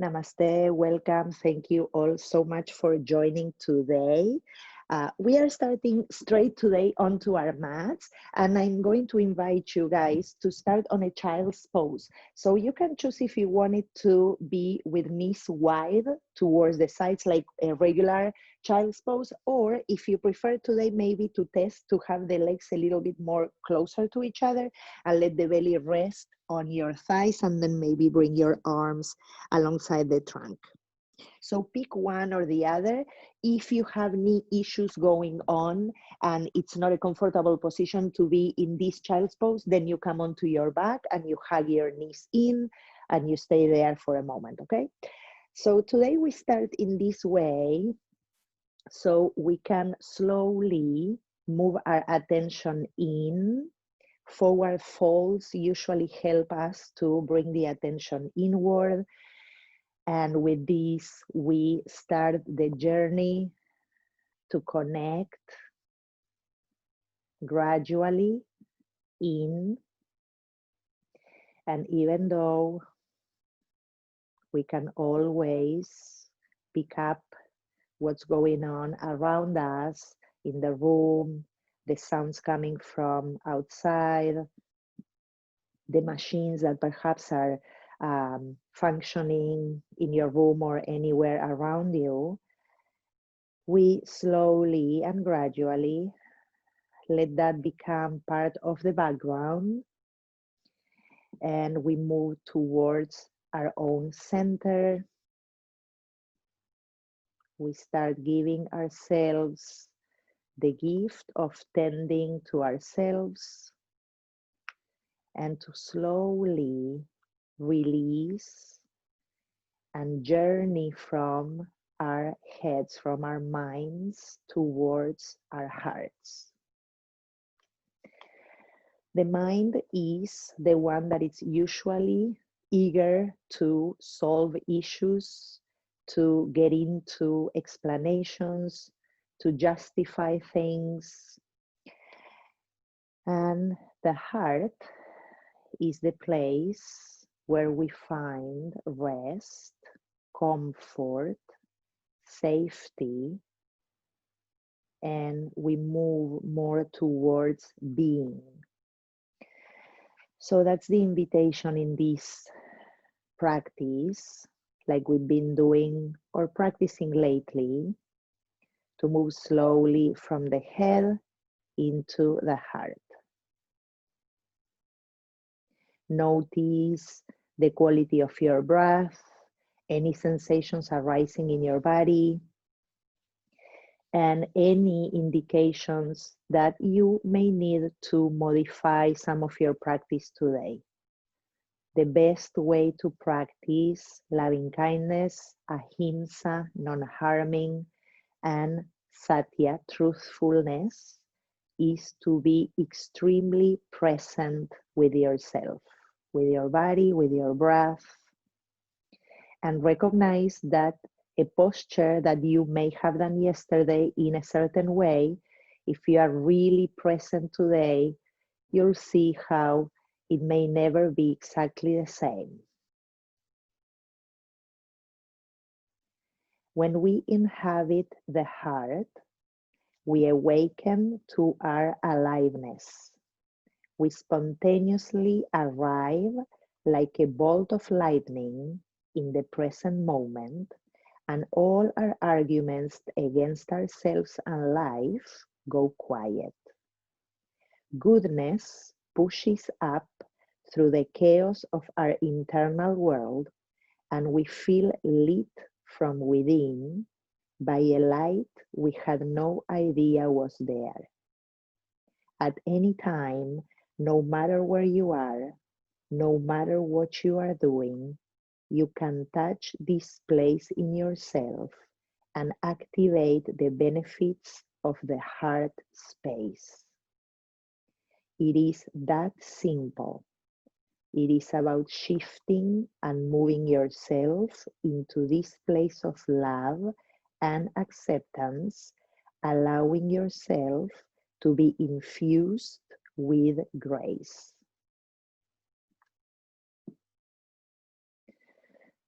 Namaste, welcome. Thank you all so much for joining today. We are starting straight today onto our mats, and I'm going to invite you guys to start on a child's pose. So you can choose if you want it to be with knees wide towards the sides like a regular child's pose, or if you prefer today maybe to test to have the legs a little bit more closer to each other and let the belly rest on your thighs, and then maybe bring your arms alongside the trunk. So pick one or the other. If you have knee issues going on and it's not a comfortable position to be in this child's pose, then you come onto your back and you hug your knees in and you stay there for a moment, okay? So today we start in this way so we can slowly move our attention in. Forward folds usually help us to bring the attention inward. And with this, we start the journey to connect gradually in. And even though we can always pick up what's going on around us in the room, the sounds coming from outside, the machines that perhaps are functioning in your room or anywhere around you, we slowly and gradually let that become part of the background, and we move towards our own center. We start giving ourselves the gift of tending to ourselves and to slowly release and journey from our heads, from our minds towards our hearts. The mind is the one that is usually eager to solve issues, to get into explanations, to justify things. And the heart is the place where we find rest, comfort, safety, and we move more towards being. So that's the invitation in this practice, like we've been doing or practicing lately, to move slowly from the head into the heart. Notice the quality of your breath, any sensations arising in your body, and any indications that you may need to modify some of your practice today. The best way to practice loving kindness, ahimsa, non-harming, and satya, truthfulness, is to be extremely present with yourself, with your body, with your breath, and recognize that a posture that you may have done yesterday in a certain way, if you are really present today, you'll see how it may never be exactly the same. When we inhabit the heart, we awaken to our aliveness. We spontaneously arrive like a bolt of lightning in the present moment, and all our arguments against ourselves and life go quiet. Goodness pushes up through the chaos of our internal world, and we feel lit from within by a light we had no idea was there. At any time, no matter where you are, no matter what you are doing, you can touch this place in yourself and activate the benefits of the heart space. It is that simple. It is about shifting and moving yourself into this place of love and acceptance, allowing yourself to be infused with grace.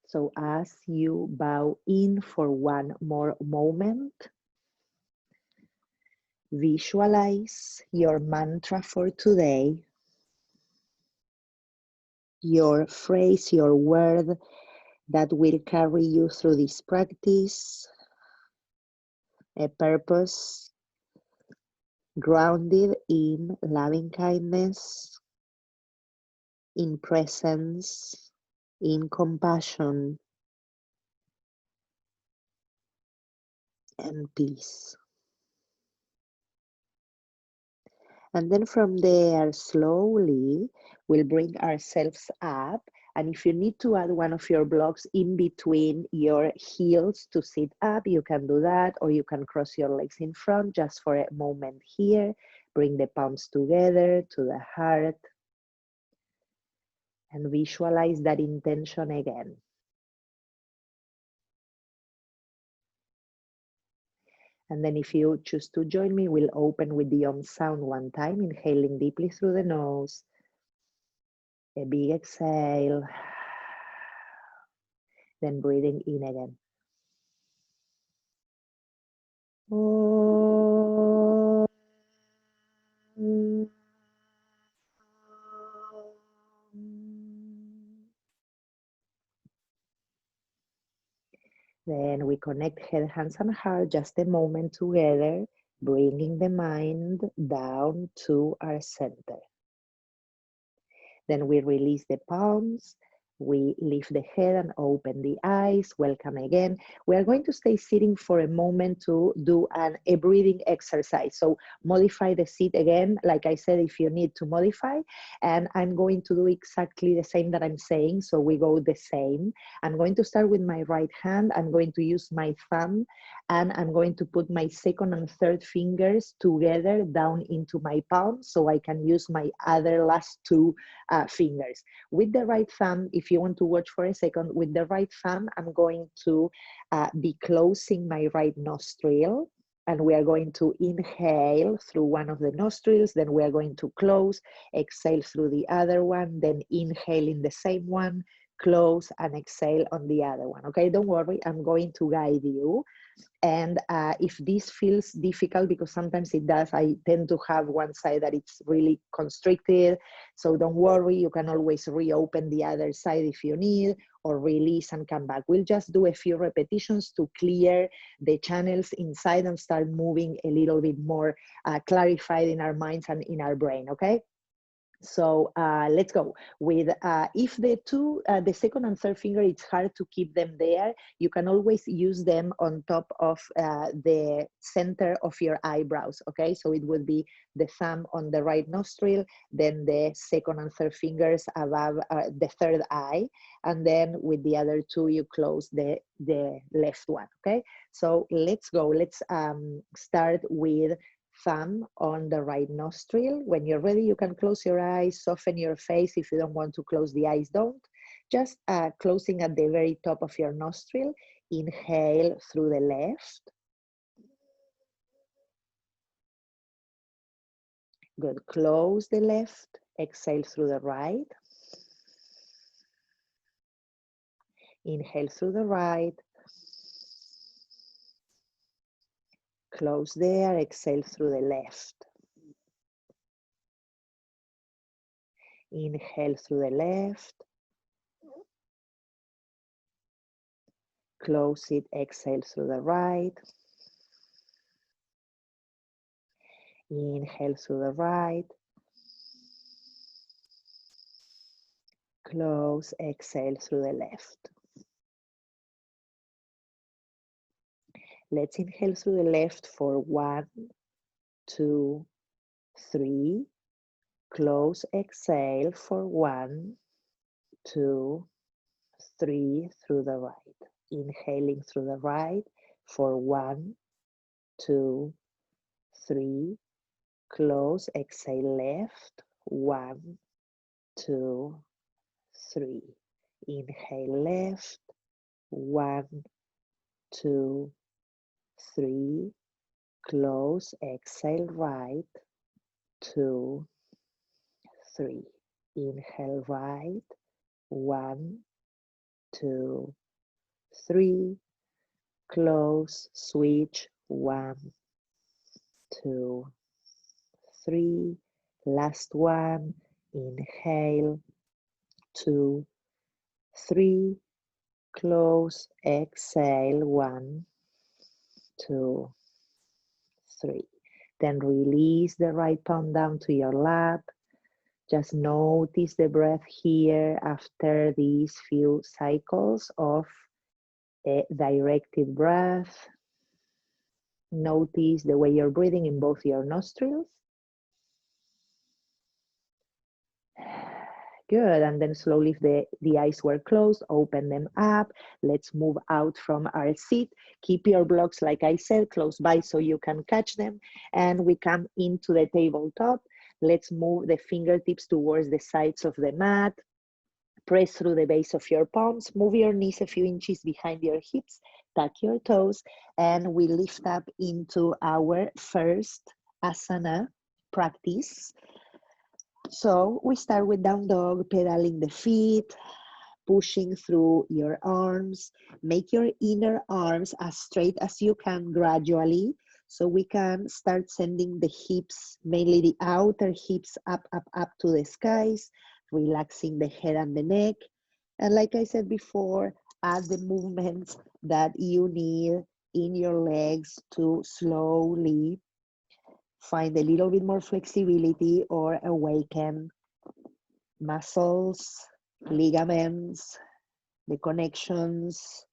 So as you bow in for one more moment, visualize your mantra for today, your phrase, your word that will carry you through this practice, a purpose grounded in loving kindness, in presence, in compassion, and peace. And then from there, slowly, we'll bring ourselves up. And if you need to add one of your blocks in between your heels to sit up, you can do that, or you can cross your legs in front just for a moment here. Bring the palms together to the heart and visualize that intention again. And then if you choose to join me, we'll open with the Om sound one time, inhaling deeply through the nose. A big exhale. Then breathing in again. Then we connect head, hands, and heart just a moment together, bringing the mind down to our center. Then we release the palms. We lift the head and open the eyes. Welcome again. We are going to stay sitting for a moment to do a breathing exercise. So modify the seat again, like I said, if you need to modify. And I'm going to do exactly the same that I'm saying. So we go the same. I'm going to start with my right hand. I'm going to use my thumb, and I'm going to put my second and third fingers together down into my palm so I can use my other last two fingers. With the right thumb, if you want to watch for a second, with the right thumb, I'm going to be closing my right nostril, and we are going to inhale through one of the nostrils, then we are going to close, exhale through the other one, then inhale in the same one, close and exhale on the other one. Okay, don't worry, I'm going to guide you. And if this feels difficult, because sometimes it does, I tend to have one side that it's really constricted. So don't worry, you can always reopen the other side if you need, or release and come back. We'll just do a few repetitions to clear the channels inside and start moving a little bit more clarified in our minds and in our brain, okay? So let's go with, if the second and third finger, it's hard to keep them there, you can always use them on top of the center of your eyebrows, okay? So it would be the thumb on the right nostril, then the second and third fingers above the third eye, and then with the other two, you close the left one, okay? So let's go, let's start with thumb on the right nostril. When you're ready, you can close your eyes, soften your face. If you don't want to close the eyes, don't. Just closing at the very top of your nostril. Inhale through the left. Good. Close the left. Exhale through the right. Inhale through the right. Close there. Exhale through the left. Inhale through the left. Close it. Exhale through the right. Inhale through the right. Close, exhale through the left. Let's inhale through the left for 1, 2, 3. Close, exhale for 1, 2, 3 through the right. Inhaling through the right for 1, 2, 3. Close, exhale left. 1, 2, 3. Inhale left. 1, 2, 3. Close, exhale right. 2, 3. Inhale right. 1, 2, 3, close, switch, 1, 2, 3, last one, inhale, 2, 3, close, exhale, 1, 2, 3. Then release the right palm down to your lap. Just notice the breath here after these few cycles of a directed breath. Notice the way you're breathing in both your nostrils. Good, and then slowly, if the eyes were closed, open them up. Let's move out from our seat. Keep your blocks, like I said, close by so you can catch them. And we come into the tabletop. Let's move the fingertips towards the sides of the mat. Press through the base of your palms. Move your knees a few inches behind your hips. Tuck your toes. And we lift up into our first asana practice. So we start with down dog, pedaling the feet, pushing through your arms. Make your inner arms as straight as you can gradually, so we can start sending the hips, mainly the outer hips, up, up, up to the skies, relaxing the head and the neck. And like I said before, add the movements that you need in your legs to slowly find a little bit more flexibility or awaken muscles, ligaments, the connections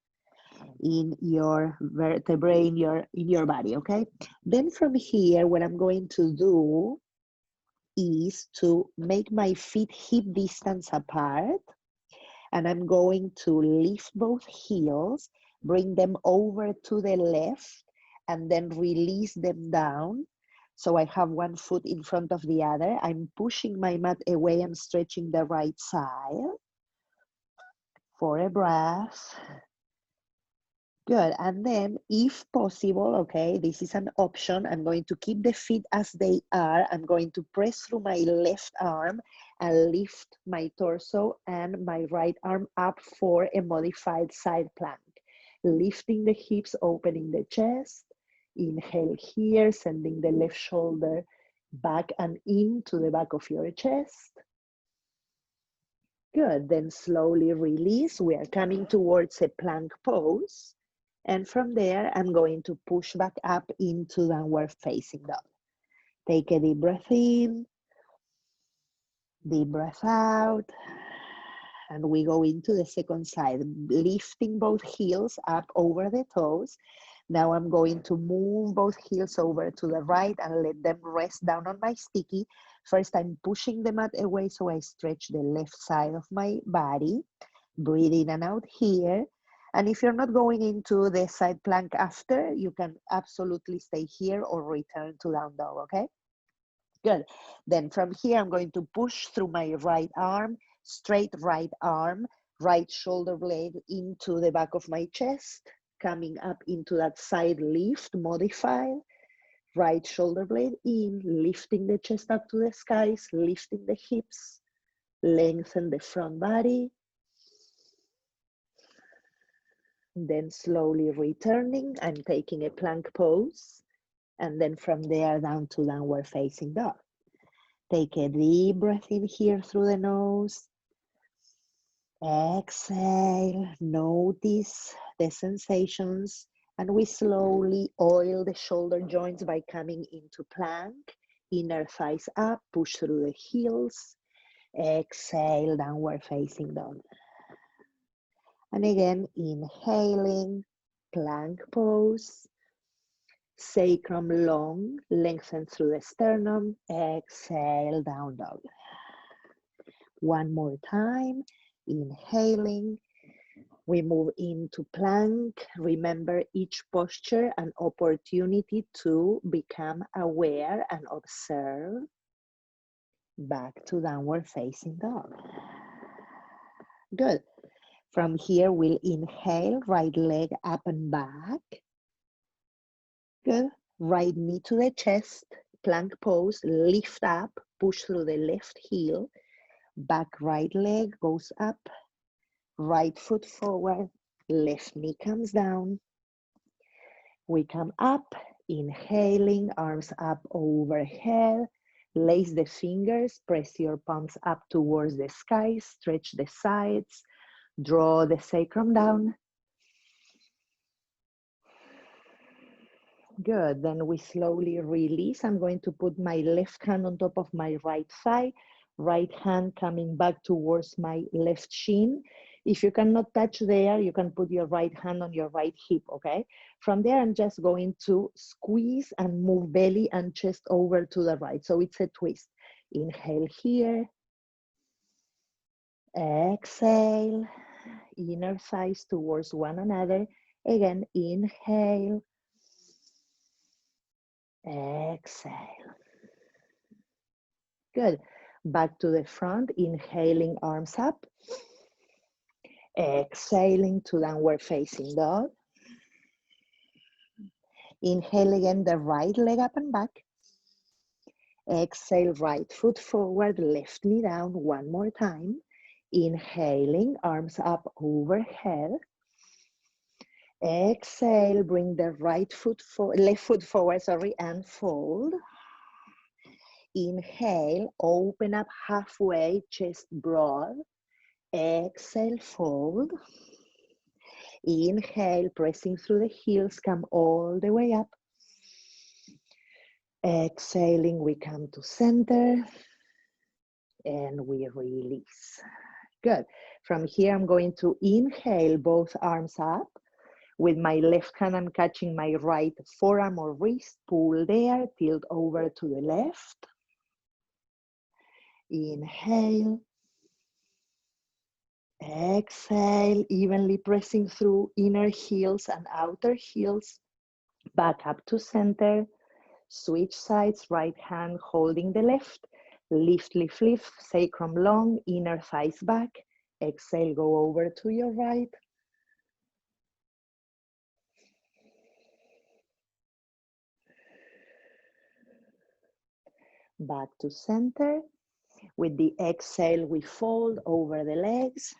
in your vertebrae, in your body, okay? Then from here, what I'm going to do is to make my feet hip distance apart, and I'm going to lift both heels, bring them over to the left, and then release them down. So I have one foot in front of the other. I'm pushing my mat away and stretching the right side for a breath. Good, and then if possible, okay, this is an option. I'm going to keep the feet as they are. I'm going to press through my left arm and lift my torso and my right arm up for a modified side plank. Lifting the hips, opening the chest. Inhale here, sending the left shoulder back and into the back of your chest. Good, then slowly release. We are coming towards a plank pose. And from there, I'm going to push back up into downward facing dog. Take a deep breath in, deep breath out. And we go into the second side, lifting both heels up over the toes. Now I'm going to move both heels over to the right and let them rest down on my sticky. First, I'm pushing the mat away so I stretch the left side of my body. Breathe in and out here. And if you're not going into the side plank after, you can absolutely stay here or return to down dog, okay? Good. Then from here, I'm going to push through my right arm, straight right arm, right shoulder blade into the back of my chest, coming up into that side lift, modified. Right shoulder blade in, lifting the chest up to the skies, lifting the hips, lengthen the front body. Then slowly returning, I'm taking a plank pose. And then from there down to downward facing dog. Take a deep breath in here through the nose. Exhale, notice the sensations. And we slowly oil the shoulder joints by coming into plank. Inner thighs up, push through the heels. Exhale, downward facing dog. And again, inhaling, plank pose. Sacrum long, lengthen through the sternum. Exhale, down dog. One more time, inhaling. We move into plank. Remember each posture an opportunity to become aware and observe. Back to downward facing dog. Good. From here, we'll inhale, right leg up and back. Good. Right knee to the chest, plank pose, lift up, push through the left heel, back right leg goes up, right foot forward, Left knee comes down. We come up, inhaling, arms up overhead. Lace the fingers, press your palms up towards the sky, stretch the sides, draw the sacrum down. Good, then we slowly release. I'm going to put my left hand on top of my right thigh, right hand coming back towards my left shin. If you cannot touch there, you can put your right hand on your right hip, okay? From there, I'm just going to squeeze and move belly and chest over to the right. So it's a twist. Inhale here. Exhale. Inner thighs towards one another. Again, inhale. Exhale. Good. Back to the front, inhaling, arms up. Exhaling to downward facing dog. Inhale again, the right leg up and back. Exhale, right foot forward, left knee down. One more time. Inhaling, arms up overhead. Exhale, bring the left foot forward, and fold. Inhale, open up halfway, chest broad. Exhale, fold. Inhale, pressing through the heels, come all the way up. Exhaling, we come to center and we release. Good. From here, I'm going to inhale, both arms up. With my left hand, I'm catching my right forearm or wrist. Pull there, tilt over to the left. Inhale. Exhale, evenly pressing through inner heels and outer heels. Back up to center. Switch sides, right hand holding the left. Lift, lift, lift, sacrum long, inner thighs back. Exhale, go over to your right. Back to center. With the exhale, we fold over the legs.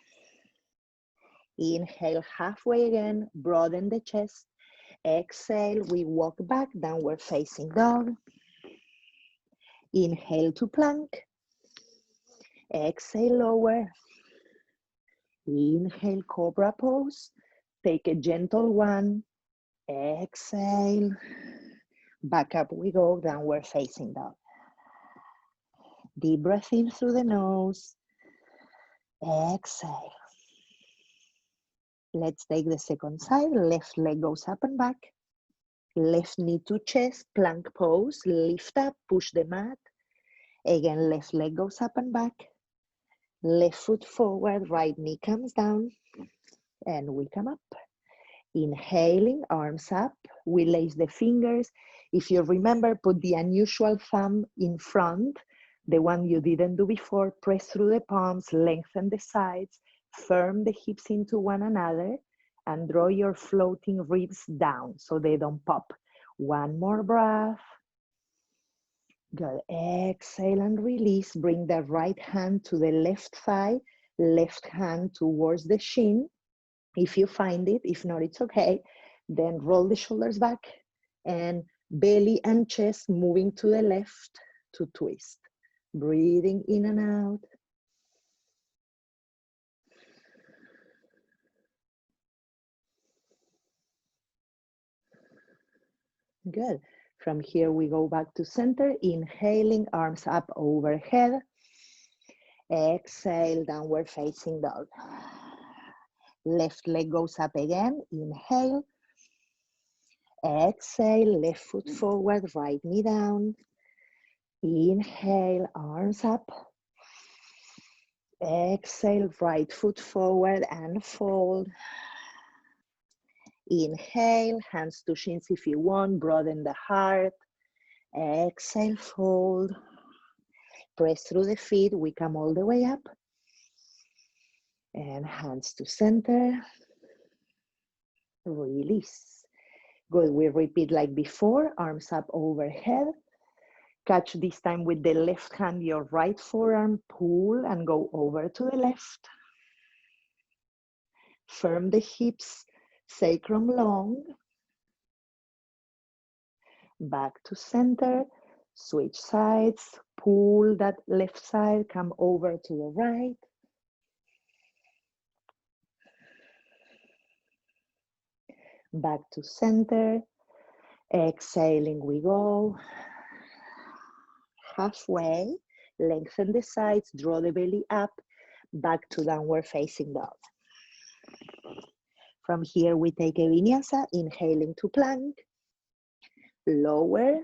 Inhale, halfway again, broaden the chest. Exhale, we walk back, downward facing dog. Inhale to plank. Exhale, lower. Inhale, cobra pose. Take a gentle one. Exhale. Back up we go, downward facing dog. Deep breath in through the nose. Exhale. Let's take the second side. Left leg goes up and back. Left knee to chest, plank pose. Lift up, push the mat. Again, left leg goes up and back. Left foot forward, right knee comes down. And we come up. Inhaling, arms up. We lace the fingers. If you remember, put the unusual thumb in front, the one you didn't do before. Press through the palms, lengthen the sides, firm the hips into one another, and draw your floating ribs down so they don't pop. One more breath. Good. Exhale and release. Bring the right hand to the left thigh, left hand towards the shin. If you find it, if not, it's okay. Then roll the shoulders back and belly and chest moving to the left to twist. Breathing in and out. Good. From here, we go back to center. Inhaling, arms up overhead. Exhale, downward facing dog. Left leg goes up again. Inhale. Exhale, left foot forward, right knee down. Inhale, arms up. Exhale, right foot forward and fold. Inhale, hands to shins if you want, broaden the heart. Exhale, fold. Press through the feet, we come all the way up. And hands to center. Release. Good, we repeat like before, arms up overhead. Catch this time with the left hand, your right forearm, pull and go over to the left. Firm the hips, sacrum long. Back to center, switch sides, pull that left side, come over to the right. Back to center, exhaling we go. Halfway, lengthen the sides, draw the belly up, back to downward facing dog. From here we take a vinyasa, inhaling to plank, lower,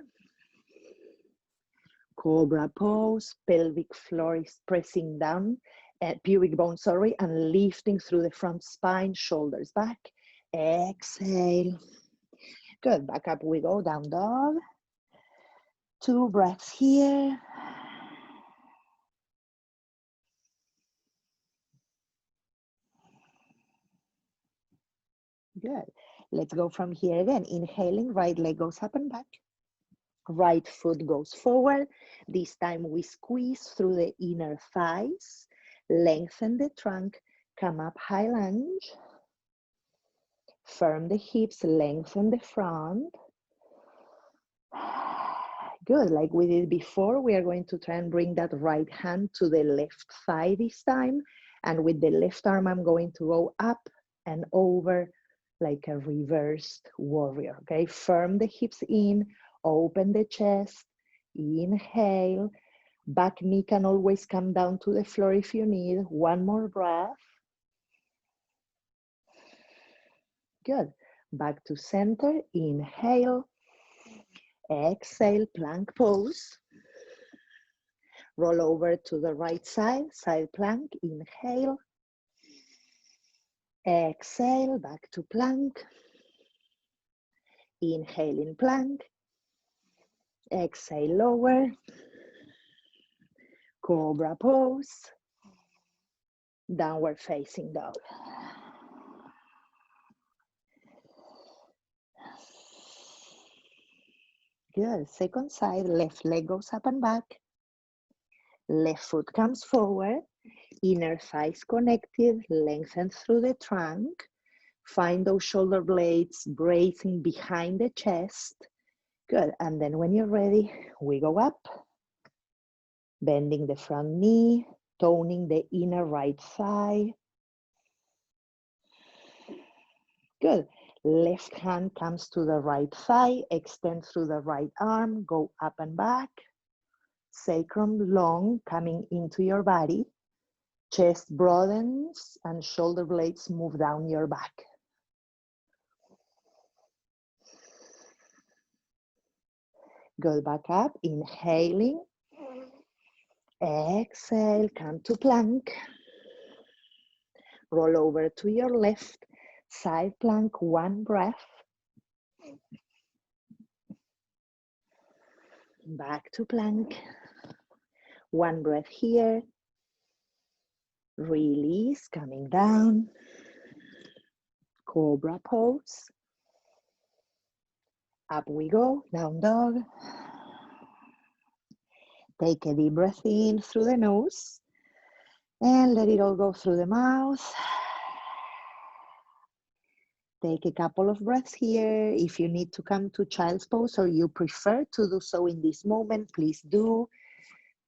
cobra pose, pelvic floor is pressing down, pubic bone, sorry, and lifting through the front spine, shoulders back, exhale. Good, back up we go, down dog. 2 breaths here. Good. Let's go from here again. Inhaling, right leg goes up and back. Right foot goes forward. This time we squeeze through the inner thighs. Lengthen the trunk. Come up, high lunge. Firm the hips, lengthen the front. Good, like we did before, we are going to try and bring that right hand to the left thigh this time. And with the left arm, I'm going to go up and over like a reversed warrior, okay? Firm the hips in, open the chest, inhale. Back knee can always come down to the floor if you need. 1 more breath. Good, back to center, inhale. Exhale, plank pose. Roll over to the right side, side plank, inhale. Exhale, back to plank. Inhale in plank. Exhale, lower. Cobra pose. Downward facing dog. Good, second side, left leg goes up and back. Left foot comes forward. Inner thighs connected, lengthen through the trunk. Find those shoulder blades bracing behind the chest. Good, and then when you're ready, we go up. Bending the front knee, toning the inner right thigh. Good, left hand comes to the right thigh, extend through the right arm, go up and back. Sacrum long, coming into your body. Chest broadens and shoulder blades move down your back. Go back up, inhaling. Exhale, come to plank. Roll over to your left, side plank, 1 breath. Back to plank. 1 breath here. Release, coming down. Cobra pose. Up we go, down dog. Take a deep breath in through the nose and let it all go through the mouth. Take a couple of breaths here. If you need to come to child's pose or you prefer to do so in this moment, please do.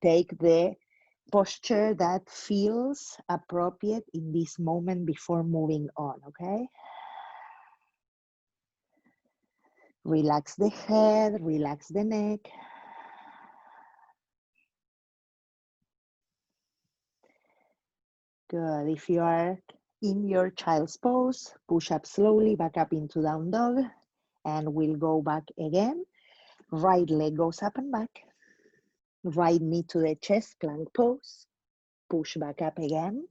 Take the posture that feels appropriate in this moment before moving on, okay? Relax the head, relax the neck. Good. If you are in your child's pose, push up slowly, back up into down dog, and we'll go back again. Right leg goes up and back. Right knee to the chest, plank pose. Push back up again.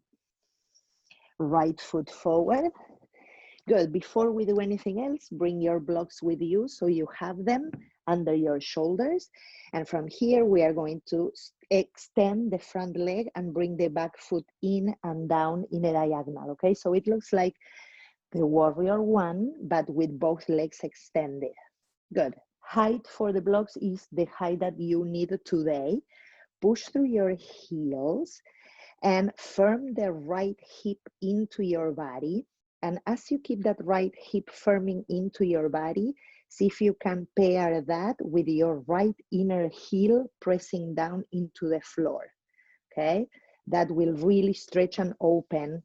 Right foot forward. Good. Before we do anything else, bring your blocks with you so you have them under your shoulders. And from here, we are going to extend the front leg and bring the back foot in and down in a diagonal, okay? So it looks like the warrior 1, but with both legs extended. Good. Height for the blocks is the height that you need today. Push through your heels and firm the right hip into your body. And as you keep that right hip firming into your body, see if you can pair that with your right inner heel pressing down into the floor, okay? That will really stretch and open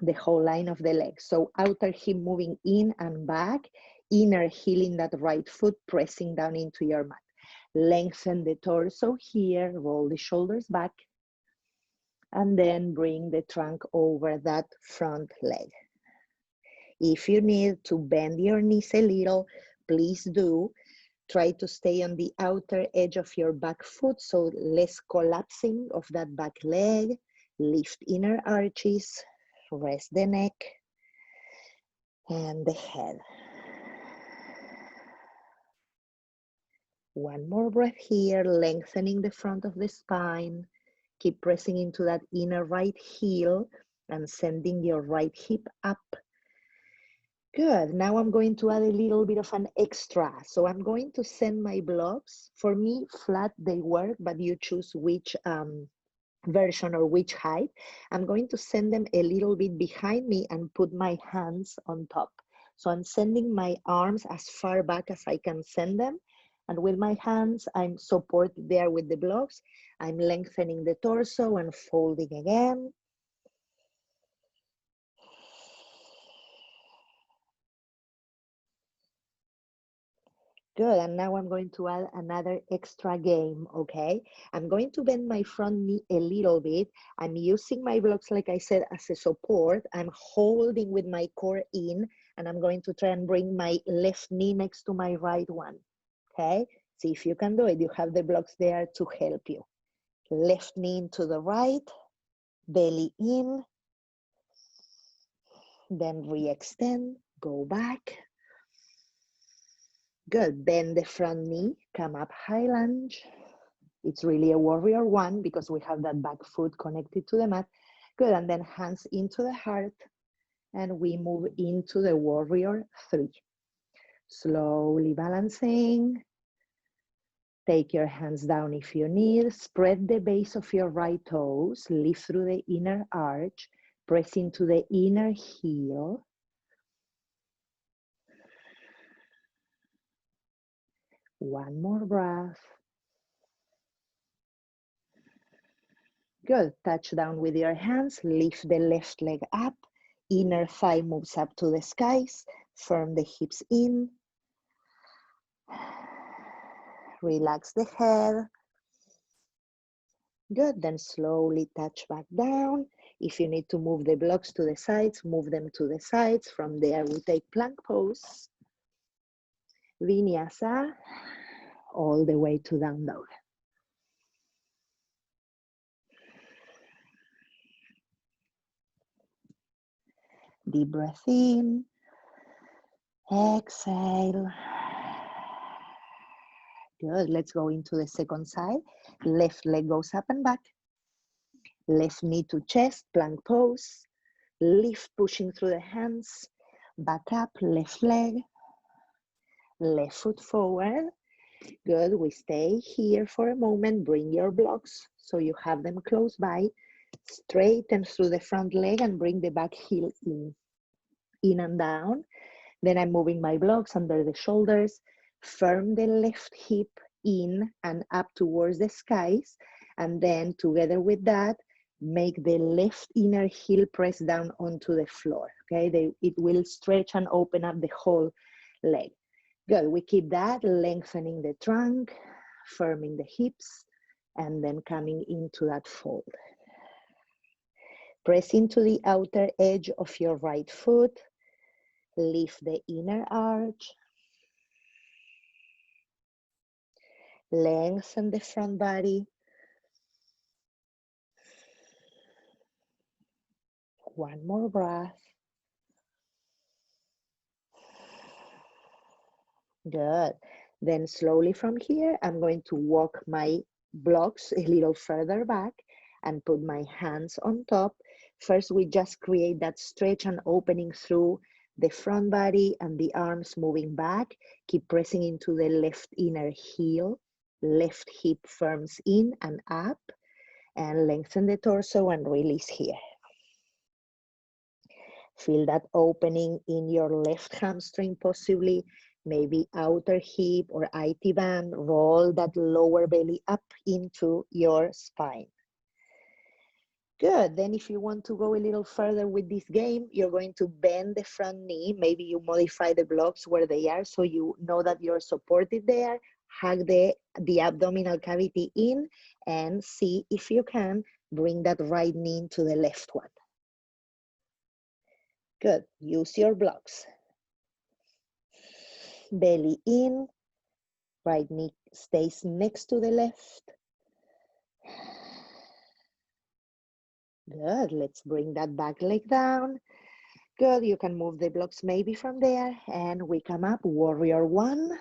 the whole line of the leg. So outer hip moving in and back, inner heel in that right foot pressing down into your mat. Lengthen the torso here, roll the shoulders back, and then bring the trunk over that front leg. If you need to bend your knees a little, please do. Try to stay on the outer edge of your back foot, so less collapsing of that back leg. Lift inner arches, rest the neck and the head. One more breath here, lengthening the front of the spine. Keep pressing into that inner right heel and sending your right hip up. Good, now I'm going to add a little bit of an extra. So I'm going to send my blocks. For me, flat they work, but you choose which version or which height. I'm going to send them a little bit behind me and put my hands on top. So I'm sending my arms as far back as I can send them. And with my hands, I'm supported there with the blocks. I'm lengthening the torso and folding again. Good, and now I'm going to add another extra game, okay? I'm going to bend my front knee a little bit. I'm using my blocks, like I said, as a support. I'm holding with my core in, and I'm going to try and bring my left knee next to my right one, okay? See if you can do it. You have the blocks there to help you. Left knee into the right, belly in, then re-extend, go back. Good, bend the front knee, come up high lunge. It's really a warrior one because we have that back foot connected to the mat. Good, and then hands into the heart and we move into the warrior three. Slowly balancing. Take your hands down if you need. Spread the base of your right toes. Lift through the inner arch. Press into the inner heel. One more breath. Good, touch down with your hands, lift the left leg up, inner thigh moves up to the skies, firm the hips in, relax the head. Good, then slowly touch back down. If you need to move the blocks to the sides, move them to the sides. From there, we take plank pose, vinyasa, all the way to down dog. Deep breath in, exhale. Good, let's go into the second side. Left leg goes up and back. Left knee to chest, plank pose. Lift, pushing through the hands. Back up, left leg. Left foot forward. Good, we stay here for a moment. Bring your blocks so you have them close by. Straighten through the front leg and bring the back heel in and down. Then I'm moving my blocks under the shoulders. Firm the left hip in and up towards the skies. And then together with that, make the left inner heel press down onto the floor, okay? It will stretch and open up the whole leg. Good, we keep that, lengthening the trunk, firming the hips, and then coming into that fold. Press into the outer edge of your right foot, lift the inner arch, lengthen the front body. One more breath. Good. Then slowly from here, I'm going to walk my blocks a little further back and put my hands on top. First, we just create that stretch and opening through the front body and the arms moving back. Keep pressing into the left inner heel. Left hip firms in and up, and lengthen the torso and release here. Feel that opening in your left hamstring possibly, maybe outer hip or IT band. Roll that lower belly up into your spine. Good, then if you want to go a little further with this game, you're going to bend the front knee. Maybe you modify the blocks where they are so you know that you're supported there. Hug the abdominal cavity in and see if you can bring that right knee into the left one. Good, use your blocks. Belly in, right knee stays next to the left. Good, let's bring that back leg down. Good, you can move the blocks maybe from there, and we come up, warrior one.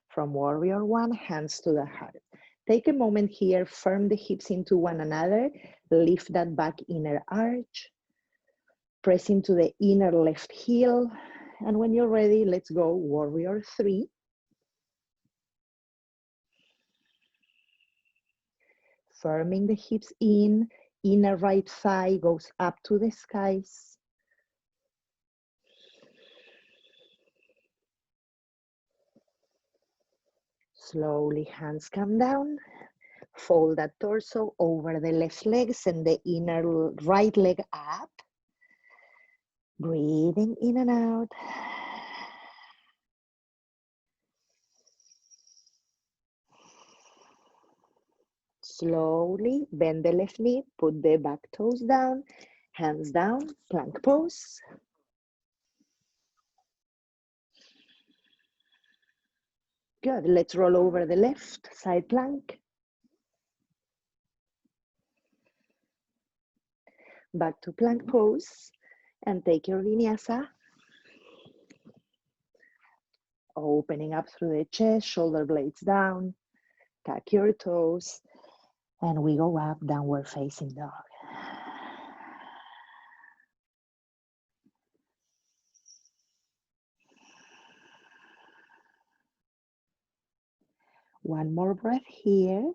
From warrior one, hands to the heart. Take a moment here, firm the hips into one another, lift that back inner arch, press into the inner left heel, and when you're ready, let's go warrior three. Firming the hips in, inner right thigh goes up to the skies. Slowly, hands come down. Fold that torso over the left leg, send the inner right leg up. Breathing in and out. Slowly bend the left knee, put the back toes down, hands down, plank pose. Good, let's roll over the left side plank. Back to plank pose and take your vinyasa. Opening up through the chest, shoulder blades down, tuck your toes, and we go up, downward facing dog. One more breath here.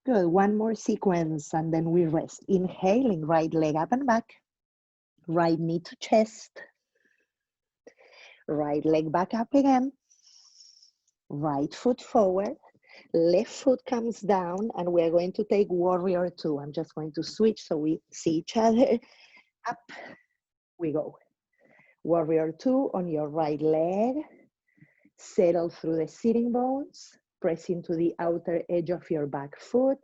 Good, one more sequence and then we rest. Inhaling, right leg up and back. Right knee to chest. Right leg back up again. Right foot forward. Left foot comes down and we're going to take warrior two. I'm just going to switch so we see each other. Up we go. Warrior two on your right leg. Settle through the sitting bones. Press into the outer edge of your back foot.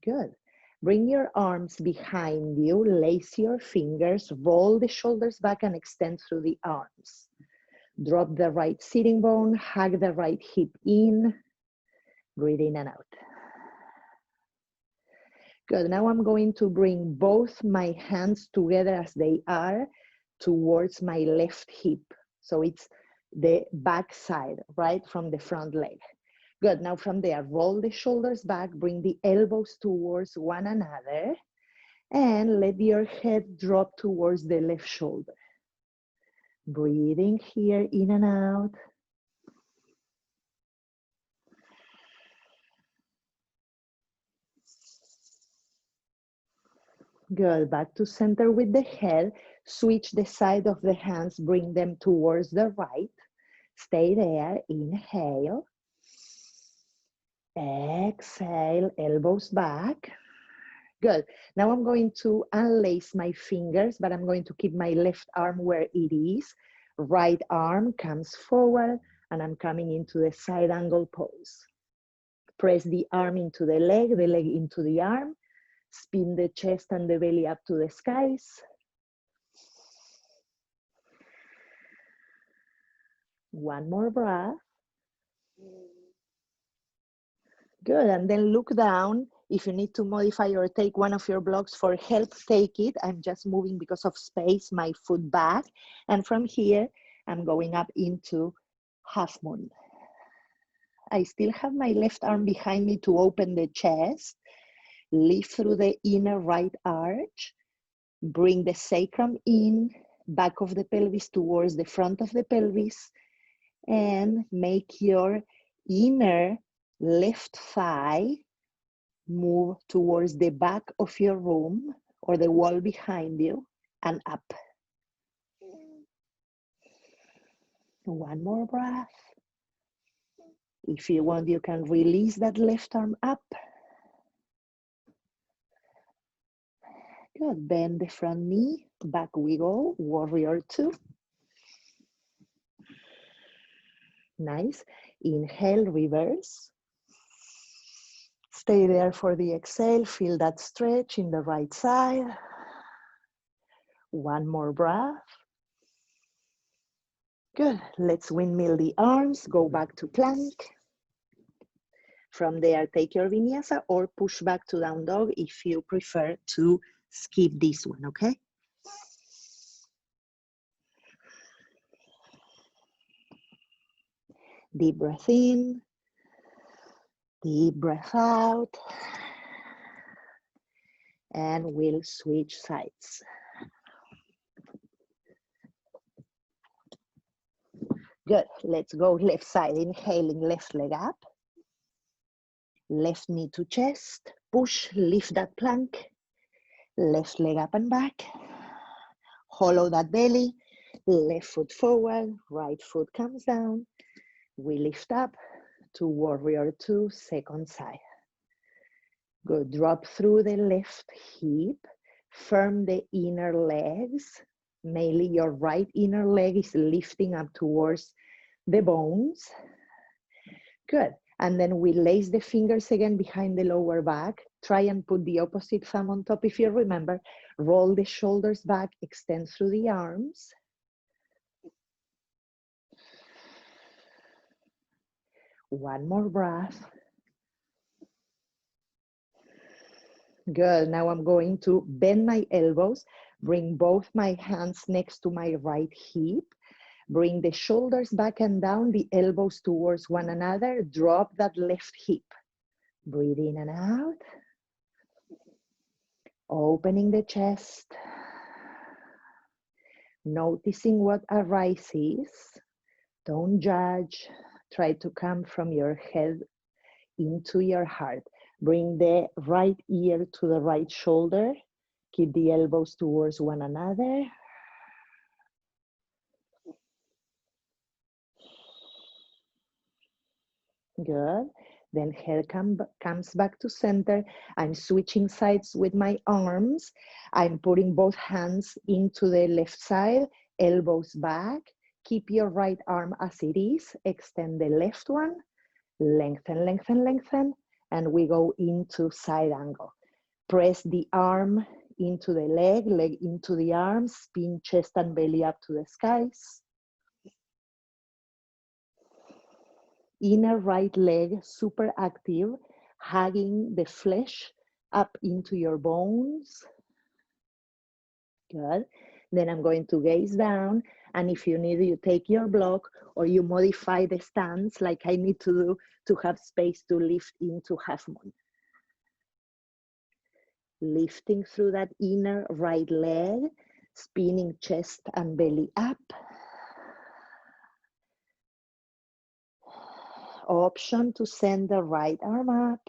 Good. Bring your arms behind you, lace your fingers, roll the shoulders back and extend through the arms. Drop the right sitting bone, hug the right hip in, breathe in and out. Good, now I'm going to bring both my hands together as they are towards my left hip. So it's the back side, right from the front leg. Good, now from there, roll the shoulders back, bring the elbows towards one another, and let your head drop towards the left shoulder. Breathing here in and out. Good, back to center with the head. Switch the side of the hands, bring them towards the right. Stay there, inhale. Exhale, elbows back. Good. Now I'm going to unlace my fingers, but I'm going to keep my left arm where it is. Right arm comes forward, and I'm coming into the side angle pose. Press the arm into the leg into the arm. Spin the chest and the belly up to the skies. One more breath. Good, and then look down. If you need to modify or take one of your blocks for help, take it. I'm just moving because of space, my foot back. And from here, I'm going up into half moon. I still have my left arm behind me to open the chest. Lift through the inner right arch. Bring the sacrum in, back of the pelvis towards the front of the pelvis. And make your inner left thigh move towards the back of your room or the wall behind you and up. One more breath. If you want, you can release that left arm up. Good, bend the front knee, back we go, warrior two. Nice, inhale, reverse. Stay there for the exhale, feel that stretch in the right side. One more breath. Good, let's windmill the arms, go back to plank. From there, take your vinyasa or push back to down dog if you prefer to skip this one, okay? Deep breath in, deep breath out, and we'll switch sides. Good, let's go left side, inhaling left leg up. Left knee to chest, push, lift that plank. Left leg up and back. Hollow that belly, left foot forward, right foot comes down. We lift up to warrior two, second side. Good, drop through the left hip, firm the inner legs. Mainly your right inner leg is lifting up towards the bones. Good, and then we lace the fingers again behind the lower back. Try and put the opposite thumb on top if you remember. Roll the shoulders back, extend through the arms. One more breath. Good, now I'm going to bend my elbows, bring both my hands next to my right hip, bring the shoulders back and down, the elbows towards one another, drop that left hip. Breathe in and out. Opening the chest. Noticing what arises. Don't judge. Try to come from your head into your heart. Bring the right ear to the right shoulder. Keep the elbows towards one another. Good. Then head comes back to center. I'm switching sides with my arms. I'm putting both hands into the left side, elbows back. Keep your right arm as it is. Extend the left one. Lengthen, lengthen, lengthen. And we go into side angle. Press the arm into the leg, leg into the arm. Spin chest and belly up to the skies. Inner right leg, super active, hugging the flesh up into your bones. Good. Then I'm going to gaze down, and if you need, you take your block or you modify the stance like I need to do to have space to lift into half moon. Lifting through that inner right leg, spinning chest and belly up. Option to send the right arm up.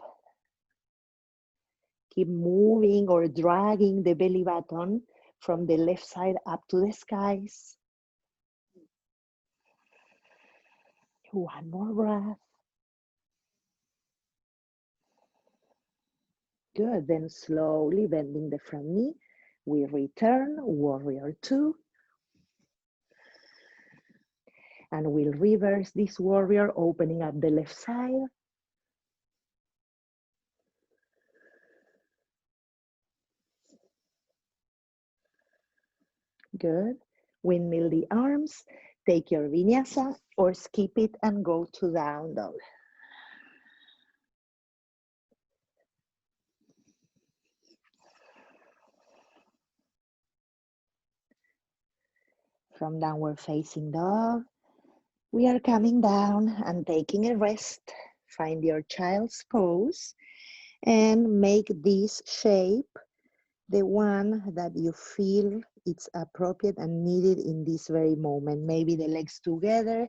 Keep moving or dragging the belly button from the left side up to the skies. One more breath. Good, then slowly bending the front knee. We return, warrior two. And we'll reverse this warrior, opening up the left side. Good. Windmill the arms. Take your vinyasa or skip it and go to down dog. From downward facing dog, we are coming down and taking a rest. Find your child's pose and make this shape the one that you feel it's appropriate and needed in this very moment. Maybe the legs together,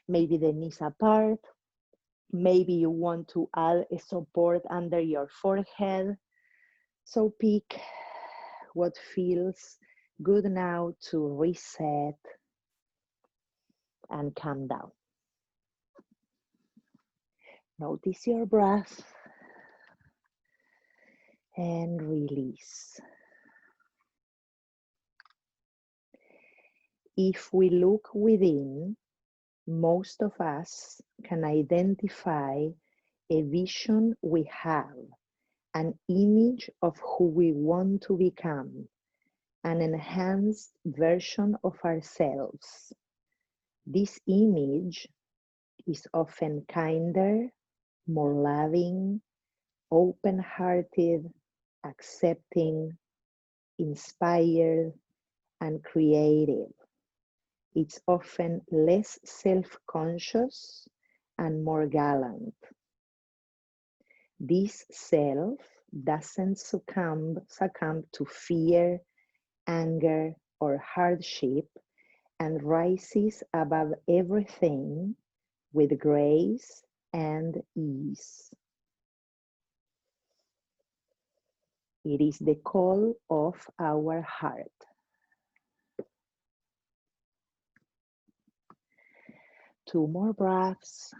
maybe the knees apart. Maybe you want to add a support under your forehead. So pick what feels good now to reset and calm down. Notice your breath and release. If we look within, most of us can identify a vision we have, an image of who we want to become, an enhanced version of ourselves. This image is often kinder, more loving, open-hearted, accepting, inspired, and creative. It's often less self-conscious and more gallant. This self doesn't succumb to fear, anger, or hardship, and rises above everything with grace and ease. It is the call of our heart. Two more breaths.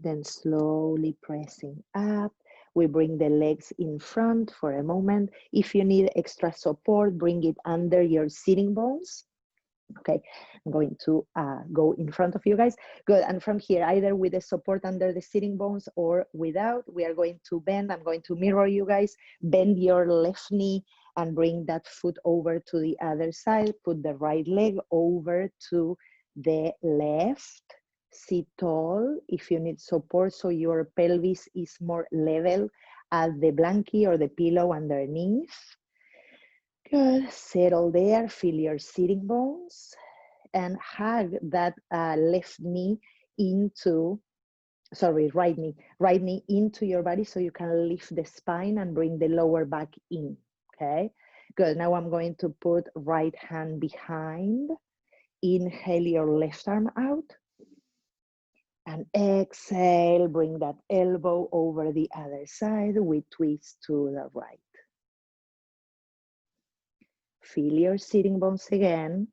Then slowly pressing up. We bring the legs in front for a moment. If you need extra support, bring it under your sitting bones. Okay, I'm going to go in front of you guys. Good, and from here, either with the support under the sitting bones or without, we are going to bend. I'm going to mirror you guys. Bend your left knee and bring that foot over to the other side. Put the right leg over to the left. Sit tall if you need support so your pelvis is more level at the blanket or the pillow underneath. Good, settle there, feel your sitting bones and hug that left knee into, right knee into your body so you can lift the spine and bring the lower back in, okay? Good, now I'm going to put right hand behind. Inhale your left arm out. And exhale, bring that elbow over the other side. We twist to the right. Feel your sitting bones again.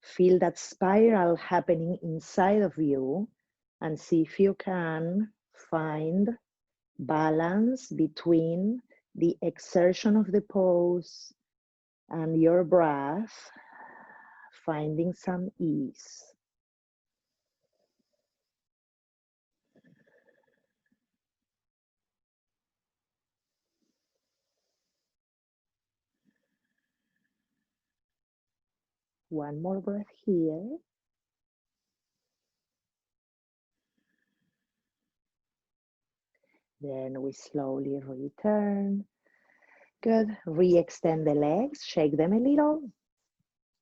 Feel that spiral happening inside of you and see if you can find balance between the exertion of the pose and your breath, finding some ease. One more breath here. Then we slowly return. Good. Re-extend the legs, shake them a little.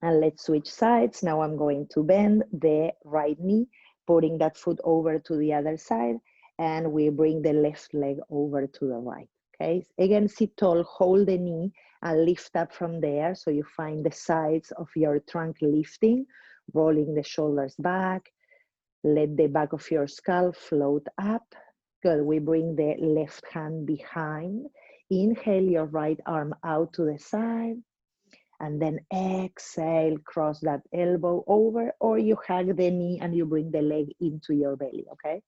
And let's switch sides. Now I'm going to bend the right knee, putting that foot over to the other side. And we bring the left leg over to the right. Okay. Again, sit tall, hold the knee and lift up from there. So you find the sides of your trunk lifting, rolling the shoulders back. Let the back of your skull float up. Good. We bring the left hand behind. Inhale your right arm out to the side. And then exhale, cross that elbow over, or you hug the knee and you bring the leg into your belly, okay?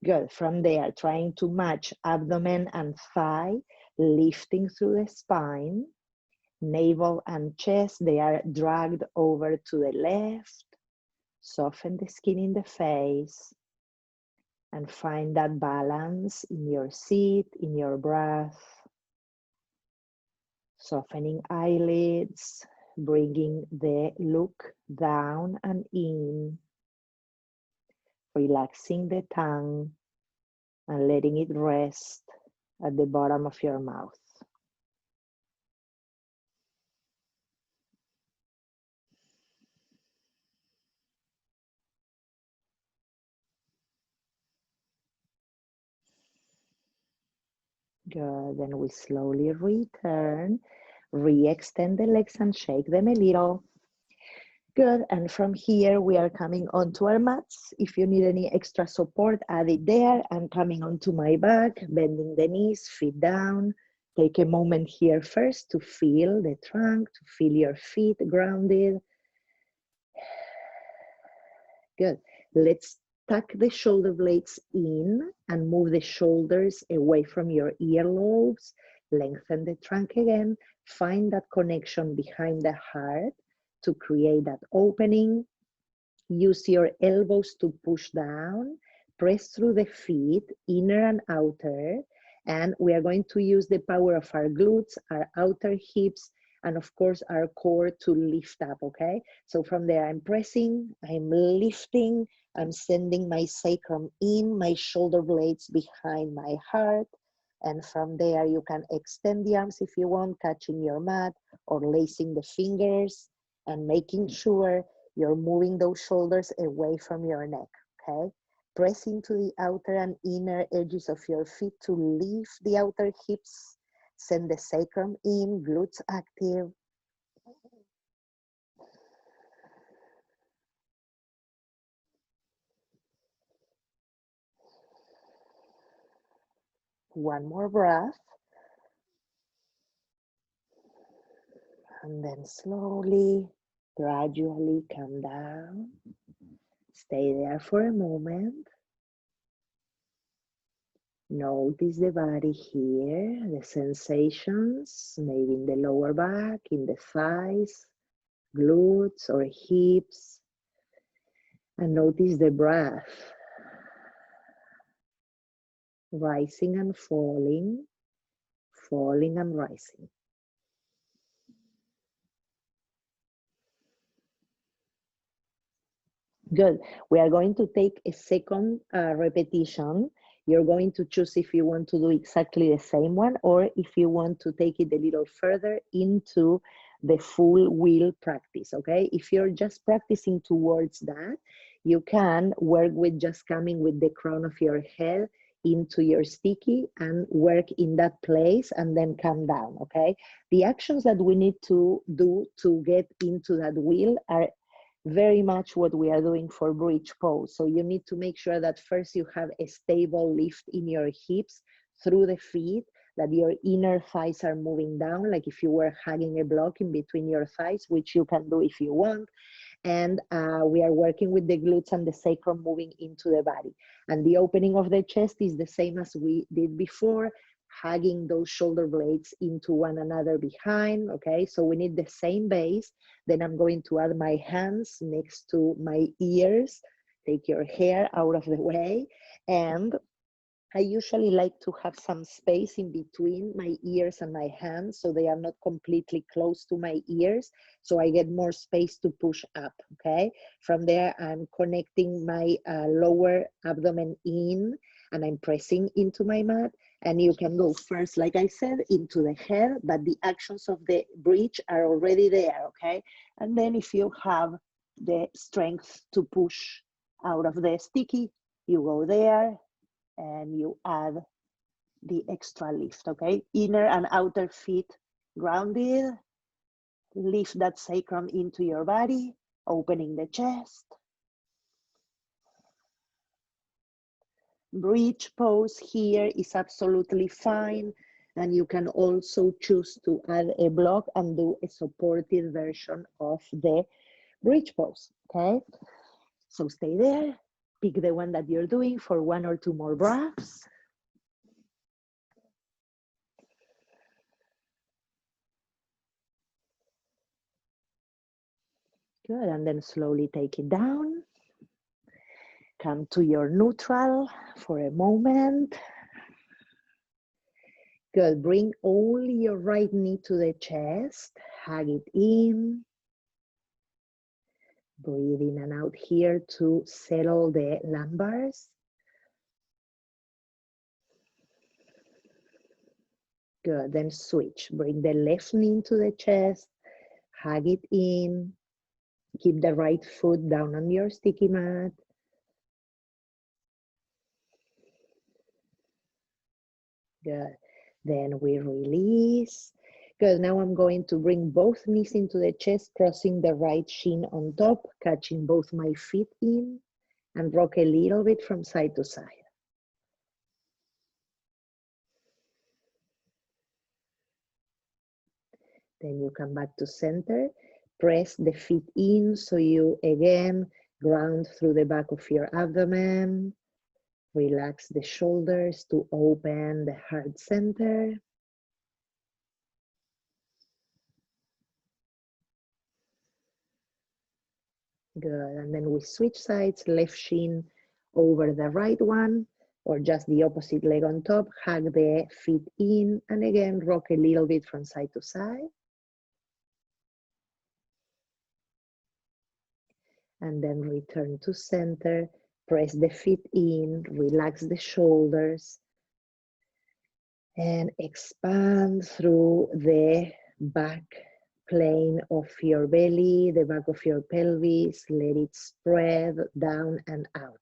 Good. From there, trying to match abdomen and thigh, lifting through the spine. Navel and chest, they are dragged over to the left. Soften the skin in the face. And find that balance in your seat, in your breath. Softening eyelids, bringing the look down and in. Relaxing the tongue and letting it rest at the bottom of your mouth. Good. Then we slowly return, re-extend the legs and shake them a little. Good, and from here we are coming onto our mats. If you need any extra support, add it there. I'm coming onto my back, bending the knees, feet down. Take a moment here first to feel the trunk, to feel your feet grounded. Good. Let's tuck the shoulder blades in and move the shoulders away from your earlobes. Lengthen the trunk again. Find that connection behind the heart to create that opening. Use your elbows to push down. Press through the feet, inner and outer. And we are going to use the power of our glutes, our outer hips, and of course our core to lift up, okay? So from there, I'm pressing, I'm lifting, I'm sending my sacrum in, my shoulder blades behind my heart. And from there, you can extend the arms if you want, catching your mat or lacing the fingers and making sure you're moving those shoulders away from your neck, okay? Press into the outer and inner edges of your feet to lift the outer hips. Send the sacrum in, glutes active. One more breath. And then slowly, gradually come down. Stay there for a moment. Notice the body here, the sensations, maybe in the lower back, in the thighs, glutes or hips. And notice the breath, rising and falling, falling and rising. Good. We are going to take a second repetition. You're going to choose if you want to do exactly the same one or if you want to take it a little further into the full wheel practice, okay? If you're just practicing towards that, you can work with just coming with the crown of your head into your sticky and work in that place and then come down, okay? The actions that we need to do to get into that wheel are very much what we are doing for bridge pose. So you need to make sure that first you have a stable lift in your hips through the feet, that your inner thighs are moving down, like if you were hugging a block in between your thighs, which you can do if you want. And we are working with the glutes and the sacrum moving into the body. And the opening of the chest is the same as we did before, hugging those shoulder blades into one another behind, okay? So we need the same base. Then I'm going to add my hands next to my ears, take your hair out of the way, and I usually like to have some space in between my ears and my hands so they are not completely close to my ears, so I get more space to push up, okay? From there, I'm connecting my lower abdomen in and I'm pressing into my mat. And you can go first, like I said, into the head, but the actions of the bridge are already there, okay? And then if you have the strength to push out of the sticky, you go there, and you add the extra lift, okay? Inner and outer feet grounded. Lift that sacrum into your body, opening the chest. Bridge pose here is absolutely fine. And you can also choose to add a block and do a supported version of the bridge pose, okay? So stay there. Pick the one that you're doing for 1 or 2 more breaths. Good, and then slowly take it down. Come to your neutral for a moment. Good, bring only your right knee to the chest, hug it in. Breathe in and out here to settle the lumbars. Good, then switch. Bring the left knee to the chest, hug it in. Keep the right foot down on your sticky mat. Good. Then we release. Good. Now I'm going to bring both knees into the chest, crossing the right shin on top, catching both my feet in, and rock a little bit from side to side. Then you come back to center, press the feet in so you again ground through the back of your abdomen. Relax the shoulders to open the heart center. Good, and then we switch sides, left shin over the right one, or just the opposite leg on top, hug the feet in, and again, rock a little bit from side to side. And then return to center, press the feet in, relax the shoulders, and expand through the back plane of your belly, the back of your pelvis, let it spread down and out.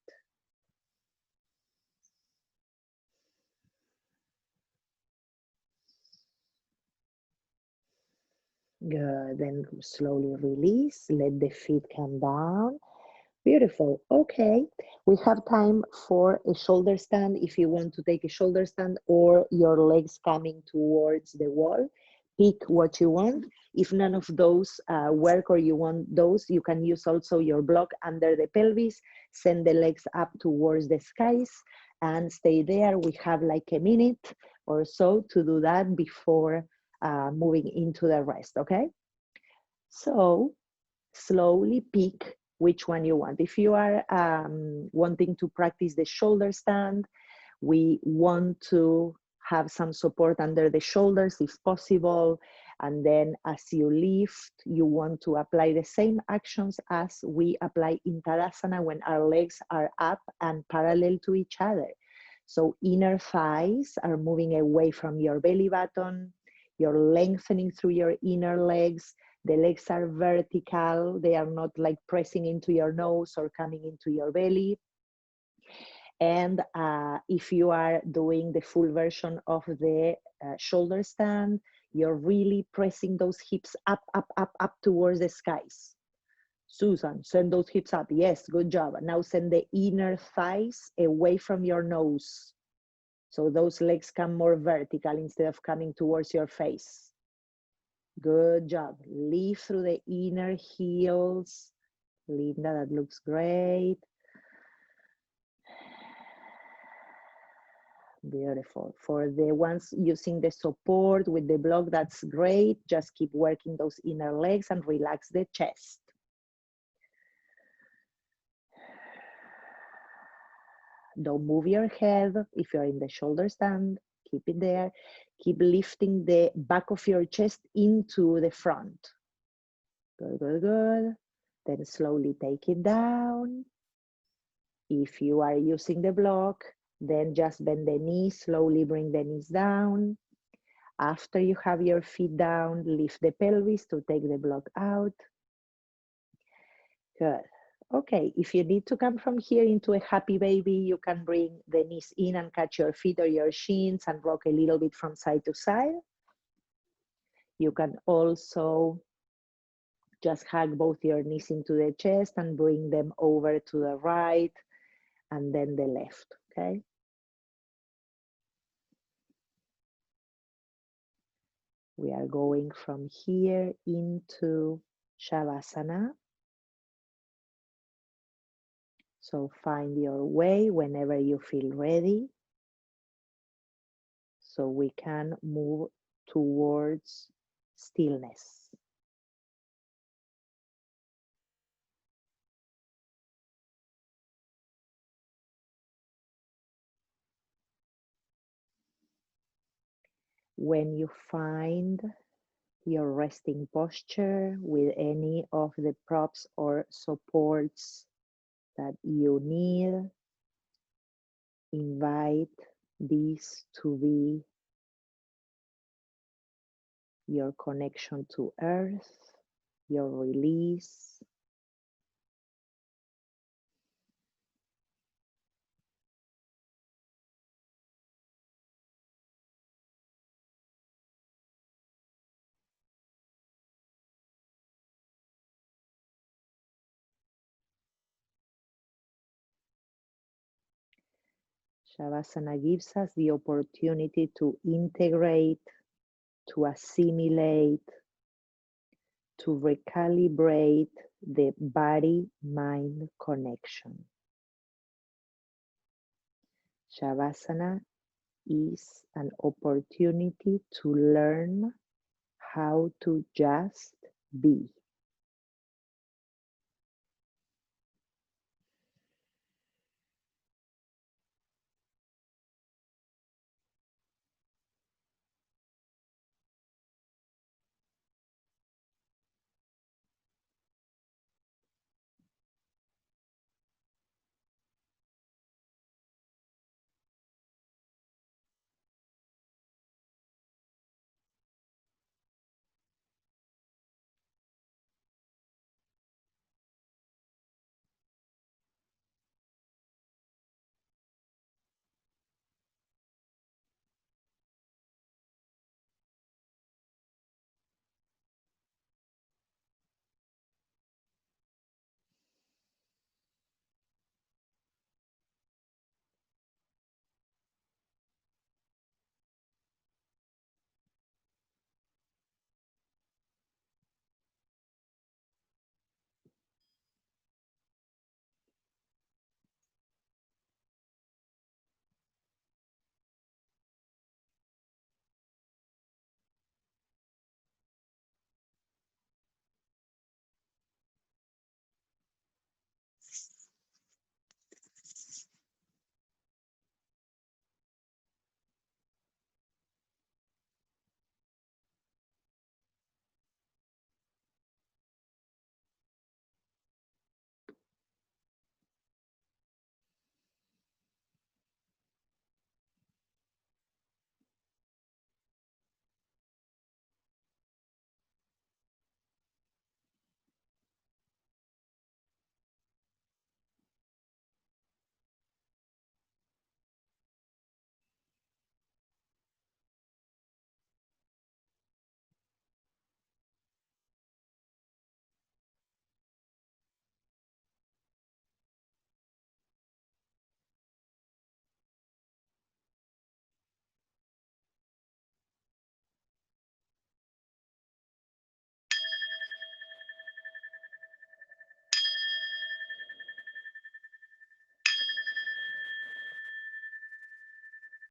Good, then slowly release, let the feet come down. Beautiful. Okay, we have time for a shoulder stand if you want to take a shoulder stand or your legs coming towards the wall. Pick what you want. If none of those work or you want those, you can use also your block under the pelvis, send the legs up towards the skies and stay there. We have like a minute or so to do that before moving into the rest, okay? So slowly pick which one you want. If you are wanting to practice the shoulder stand, we want to have some support under the shoulders if possible. And then as you lift, you want to apply the same actions as we apply in Tadasana when our legs are up and parallel to each other. So inner thighs are moving away from your belly button. You're lengthening through your inner legs. The legs are vertical. They are not like pressing into your nose or coming into your belly. And if you are doing the full version of the shoulder stand, you're really pressing those hips up, up, up, up towards the skies. Susan, send those hips up. Yes, good job. Now send the inner thighs away from your nose. So those legs come more vertical instead of coming towards your face. Good job. Lift through the inner heels. Linda, that looks great. Beautiful. For the ones using the support with the block, that's great. Just keep working those inner legs and relax the chest. Don't move your head if you're in the shoulder stand. Keep it there. Keep lifting the back of your chest into the front. Good, good, good. Then slowly take it down. If you are using the block, then just bend the knees, slowly bring the knees down. After you have your feet down, lift the pelvis to take the block out. Good. Okay, if you need to come from here into a happy baby, you can bring the knees in and catch your feet or your shins and rock a little bit from side to side. You can also just hug both your knees into the chest and bring them over to the right and then the left, okay? We are going from here into Shavasana. So find your way whenever you feel ready. So we can move towards stillness. When you find your resting posture with any of the props or supports that you need, invite this to be your connection to earth, your release. Shavasana gives us the opportunity to integrate, to assimilate, to recalibrate the body-mind connection. Shavasana is an opportunity to learn how to just be.